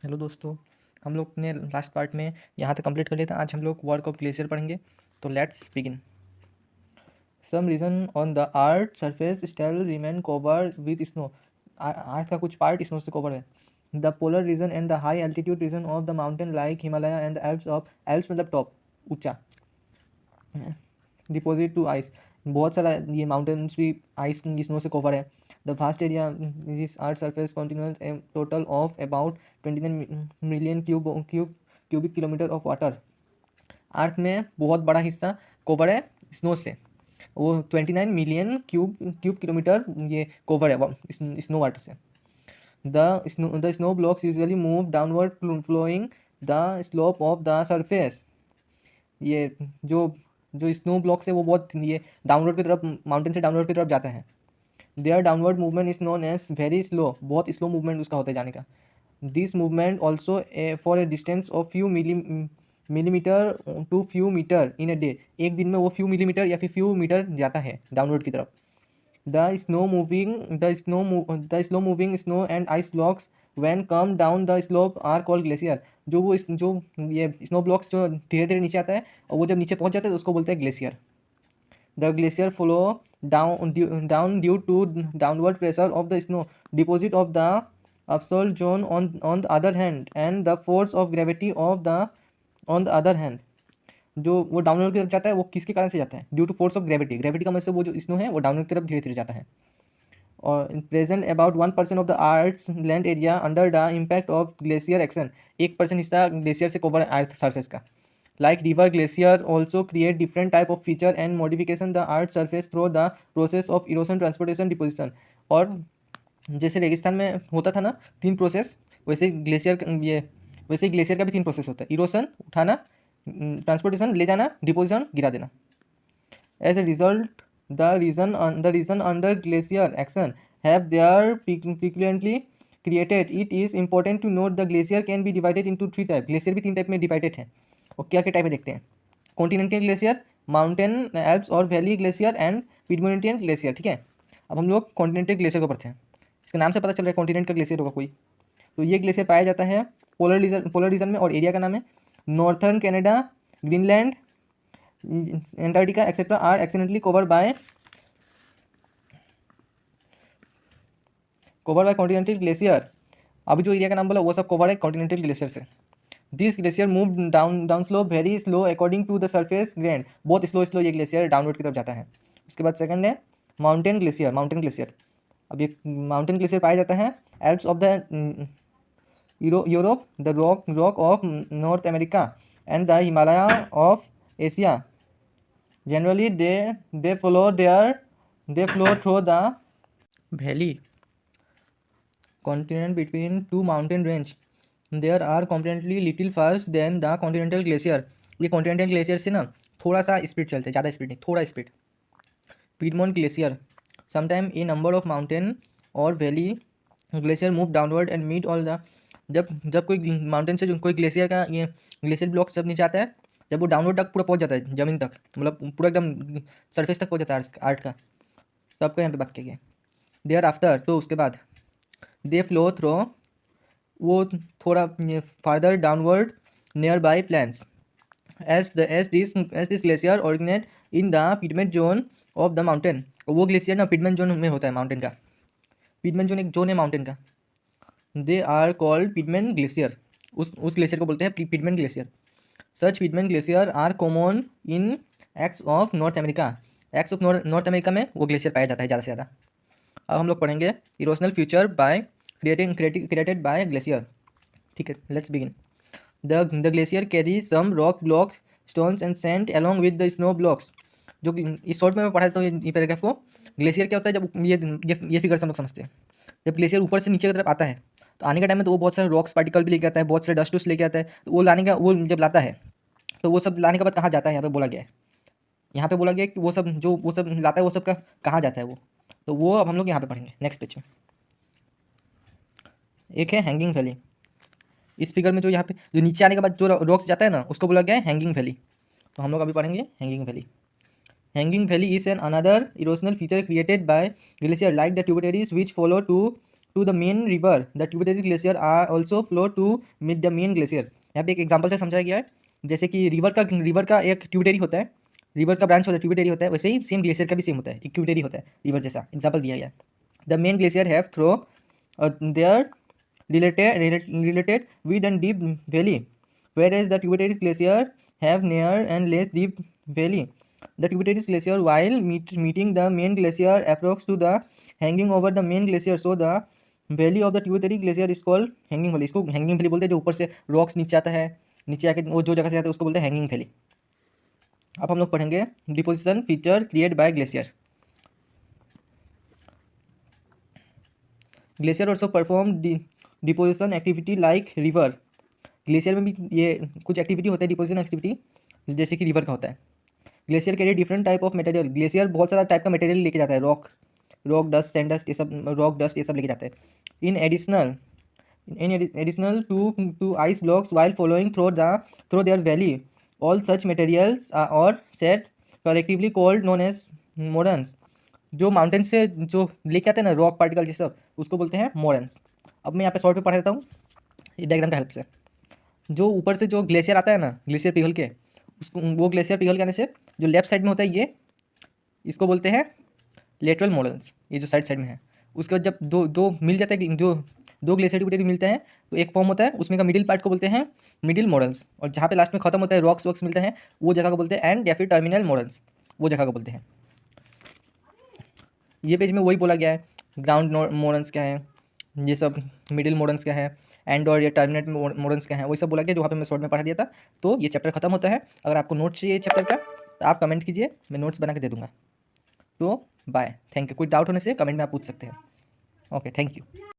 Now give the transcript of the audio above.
Hello दोस्तों, हम लोग ने लास्ट पार्ट में यहाँ तक कंप्लीट कर लिया था। आज हम लोग वर्क ऑफ ग्लेशियर पढ़ेंगे, तो let's begin. Some region on the earth surface still remain cover with snow. Earth का कुछ पार्ट स्नो से कवर है। The polar region and the high altitude region of the mountain like Himalaya and the Alps of Alps मतलब top, ऊंचा, deposit to ice. बहुत सारा ये mountains भी आइस स्नो से कवर है। The vast area this earth surface continues a total of about 29 million cubic kilometre of water. Earth में बहुत बड़ा हिस्सा कवर है स्नो से, वो 29 मिलियन क्यूब किलोमीटर ये कवर है स्नो वाटर से। The snow blocks usually move downward flowing the slope of the surface. ये जो जो स्नो ब्लॉक्स है वो बहुत ये डाउनवर्ड की तरफ, माउंटेन से डाउनवर्ड की तरफ जाता है। Their downward movement is known as very slow, बहुत स्लो मूवमेंट उसका होता है जाने का। This movement also for a distance of few millimetre to few metre in a day. एक दिन में वो फ्यू मिलीमीटर या फिर फ्यू मीटर जाता है डाउनवर्ड की तरफ। The slow moving snow and ice blocks when come down the slope are called glacier. जो ये स्नो ब्लॉक्स जो धीरे धीरे नीचे आता है और वो जब नीचे पहुंच जाता है तो उसको बोलते हैं glacier. The glacier flow down due to downward pressure of the snow deposit of the upslope zone on the other hand and the force of gravity of the on the other hand. जो वो downward की तरफ जाता है वो किसके कारण से जाता है? Due to force of gravity. Gravity का मतलब से वो जो स्नो है वो डाउनवर्ड की तरफ धीरे धीरे जाता है। और present about 1% of the earth's land area under the impact of glacier action. 1% हिस्सा ग्लेशियर से कवर है अर्थ सरफेस का। Like river glacier also create different type of feature and modification the earth surface through the process of erosion transportation deposition. और जैसे रेगिस्तान में होता था ना 3 प्रोसेस, वैसे ग्लेशियर का भी 3 प्रोसेस होता है। इरोशन उठाना, ट्रांसपोर्टेशन ले जाना, डिपोजिशन गिरा देना। As a result the region under glacier action have their peculiarly created. It is important to note the glacier can be divided into 3 types. Glacier भी 3 टाइप में डिवाइडेड है। और क्या क्या टाइप है देखते हैं। कॉन्टिनेंटल ग्लेशियर, माउंटेन एल्प्स और वैली ग्लेशियर एंड पिडमोंटियन ग्लेशियर। ठीक है, अब हम लोग कॉन्टिनेंटल ग्लेशियर को पढ़ते हैं। इसके नाम से पता चल रहा है कॉन्टिनेंट का ग्लेशियर होगा कोई। तो ये ग्लेशियर पाया जाता है पोलर रीजन में, और एरिया का नाम है northern Canada, Greenland, Antarctica etcetera are accidentally covered by continental glacier. अभी जो एरिया का नाम बोला वो सब कवर है कॉन्टिनेंटल ग्लेशियर से। This glacier move down slope very slow according to the surface grade. बहुत स्लो ये ग्लेशियर डाउनवर्ड की तरफ जाता है। उसके बाद सेकंड है माउंटेन ग्लेशियर। अब ये माउंटेन ग्लेशियर पाया जाता है Alps of the Europe, the rock of North America and the Himalaya of Asia. Generally, they flow through the valley continent between two mountain range. There are comparatively little faster than the continental glacier. ये continental glacier से ना थोड़ा सा speed चलते हैं, ज़्यादा speed नहीं, थोड़ा speed. Piedmont Glacier. Sometime a number of mountain or valley glacier move downward and meet all the जब कोई माउंटेन से जो कोई ग्लेशियर का ये ग्लेशियर ब्लॉक जब नीचे आता है, जब वो डाउनवर्ड तक पूरा पहुंच जाता है ज़मीन तक, मतलब पूरा एकदम सरफेस तक पहुंच जाता है आर्ट का, तो आपको यहाँ पे बात किया देयर आफ्टर। तो उसके बाद दे फ्लो थ्रो, वो थोड़ा farther downward near by plains as this glacier originate in the piedmont zone of the mountain. वो ग्लेशियर ना पिडमेंट जोन में होता है माउंटेन का। पिडमेंट जोन एक जोन है माउंटेन का। They are called piedmont glacier. उस ग्लेशियर को बोलते हैं piedmont glacier. Such piedmont glacier are common in X of North America. X of North America में वो ग्लेशियर पाया जाता है ज़्यादा से ज़्यादा। अब हम लोग पढ़ेंगे erosional future by created by glacier. ठीक है, let's begin. The glacier carry some rock blocks, stones and sand along with the snow blocks. जो इस शॉर्ट में मैं पढ़ा था ये पैराग्राफ को। ग्लेशियर क्या होता है, जब ये फिगर हम लोग समझते हैं, जब ग्लेशियर ऊपर से नीचे की तरफ आता है तो आने के टाइम में तो वो बहुत सारे रॉक्स पार्टिकल भी लेके आता है, बहुत सारे डस्ट वस्ट लेके आता है। तो वो जब लाता है तो वो सब लाने के बाद कहाँ जाता है, यहाँ पे बोला गया है। यहाँ पे बोला गया है कि वो सब लाता है वो सब का कहाँ जाता है वो। तो वो अब हम लोग यहाँ पे पढ़ेंगे नेक्स्ट पेज में। एक है हैंगिंग वैली। इस फिगर में जो यहाँ पे जो नीचे आने के बाद जो रॉक्स जाता है ना उसको बोला गया है हैंगिंग वैली। तो हम लोग अभी पढ़ेंगे hanging valley. Hanging Valley is an another erosional feature created by glacier like the tributaries which follow to to the main river, the tributary glacier are also flow to meet the main glacier. यहाँ पे एक example से समझाया गया है, जैसे कि river का एक ट्रिब्यूटरी होता है, रिवर का ब्रांच होता है, ट्रिब्यूटरी होता है, वैसे ही सेम ग्लेशियर का भी सेम होता है, एक ट्रिब्यूटरी होता है रिवर जैसा, एग्जाम्पल दिया गया है। The main glacier have throw their related with and deep valley, whereas the tributaries glacier have near and less deep valley. The tributaries glacier, while meeting the main glacier, approach to the hanging over the main glacier, so the valley of the tributary glacier is called hanging valley। इसको hanging valley बोलते हैं, जो ऊपर से rocks नीचे आता है, नीचे आके वो जो जगह से आता है उसको बोलते हैं hanging valley। अब हम लोग पढ़ेंगे deposition feature create bye glacier. Glacier also perform deposition activity like river. Glacier में भी ये कुछ एक्टिविटी होता है डिपोजिशन एक्टिविटी, जैसे कि रिवर का होता है। Glacier carry different type of material. Glacier बहुत सारा टाइप का मटेरियल लेके जाता है, रॉक डस्ट, सैंड डस्ट, ये सब रॉक डस्ट ये सब लेके जाता है। In additional to ice blocks while following through their valley, all such materials और set collectively called known as moraines. जो माउंटेन से जो लेके आते हैं ना रॉक पार्टिकल ये सब, उसको बोलते हैं मोरन्स। अब मैं यहाँ पे शॉर्ट पे पढ़ा देता हूँ ये डायग्राम का हेल्प से। जो ऊपर से जो ग्लेशियर आता है ना, ग्लेशियर पिघल के, उसको वो ग्लेशियर पिघल के आने से जो लेफ्ट साइड में होता है ये, इसको बोलते हैं लेटरल मोरन्स, ये जो साइड में है। उसके बाद जब दो मिल जाते हैं, जो दो ग्लेशियर ट्रिब्यूटरी मिलते हैं तो एक फॉर्म होता है, उसमें का मिडिल पार्ट को बोलते हैं मिडिल मोरन्स, और जहाँ पे लास्ट में खत्म होता है रॉक्स मिलते हैं वो जगह को बोलते हैं एंड या फिर टर्मिनल मोरन्स, वो जगह को बोलते हैं। ये पेज में वही बोला गया है, ग्राउंड मोरन्स क्या है, ये सब मिडिल मोरन्स क्या है, एंड और ये टर्मिनेट मोरन्स क्या है, वही सब बोला गया जो वहाँ पे मैं शॉर्ट में पढ़ा दिया था। तो ये चैप्टर खत्म होता है। अगर आपको नोट्स चाहिए चैप्टर का तो आप कमेंट कीजिए, मैं नोट्स बना के दे दूँगा। तो बाय, थैंक यू। कोई डाउट होने से कमेंट में आप पूछ सकते हैं। Okay, thank you.